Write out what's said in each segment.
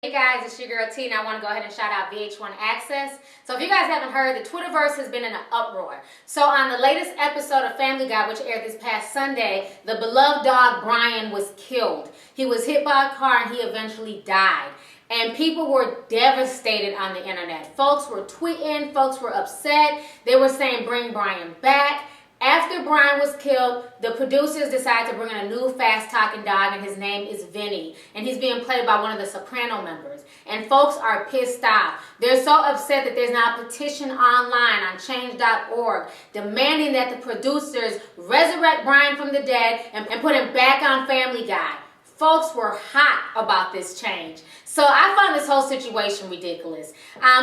Hey guys, it's your girl T, and I want to go ahead and shout out VH1 Access. So if you guys haven't heard, the Twitterverse has been in an uproar. So on the latest episode of Family Guy, which aired this past Sunday, the beloved dog Brian was killed. He was hit by a car and he eventually died. And people were devastated on the internet. Folks were tweeting, folks were upset. They were saying, bring Brian back. After Brian was killed, the producers decided to bring in a new fast-talking dog, and his name is Vinny. And he's being played by one of the Soprano members. And folks are pissed off. They're so upset that there's now a petition online on change.org demanding that the producers resurrect Brian from the dead and put him back on Family Guy. Folks were hot about this change. So I found this whole situation ridiculous.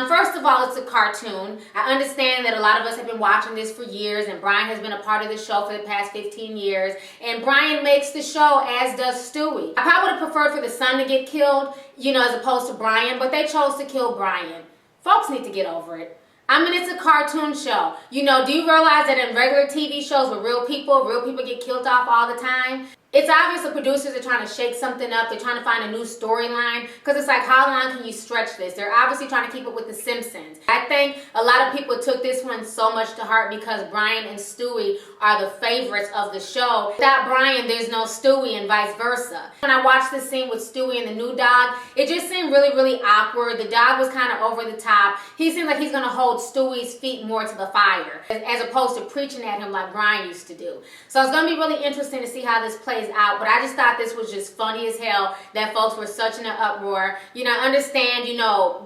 First of all, it's a cartoon. I understand that a lot of us have been watching this for years, and Brian has been a part of the show for the past 15 years. And Brian makes the show, as does Stewie. I probably would have preferred for the son to get killed, as opposed to Brian, but they chose to kill Brian. Folks need to get over it. I mean, it's a cartoon show. Do you realize that in regular TV shows with real people get killed off all the time? It's obvious the producers are trying to shake something up. They're trying to find a new storyline. Because it's like, how long can you stretch this? They're obviously trying to keep it with The Simpsons. I think a lot of people took this one so much to heart because Brian and Stewie are the favorites of the show. Without Brian, there's no Stewie and vice versa. When I watched this scene with Stewie and the new dog, it just seemed really, really awkward. The dog was kind of over the top. He seemed like he's going to hold Stewie's feet more to the fire as opposed to preaching at him like Brian used to do. So it's going to be really interesting to see how this plays out, but I just thought this was just funny as hell that folks were such in an uproar. I understand,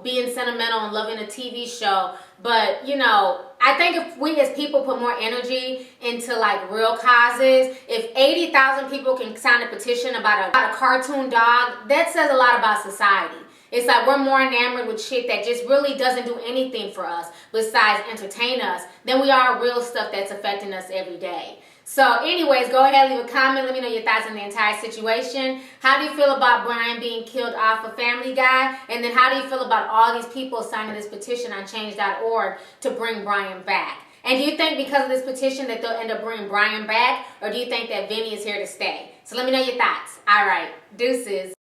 being sentimental and loving a TV show, but, I think if we as people put more energy into like real causes, if 80,000 people can sign a petition about a cartoon dog, that says a lot about society. It's like we're more enamored with shit that just really doesn't do anything for us besides entertain us than we are real stuff that's affecting us every day. So anyways, go ahead, leave a comment. Let me know your thoughts on the entire situation. How do you feel about Brian being killed off of Family Guy? And then how do you feel about all these people signing this petition on change.org to bring Brian back? And do you think because of this petition that they'll end up bringing Brian back? Or do you think that Vinny is here to stay? So let me know your thoughts. All right, deuces.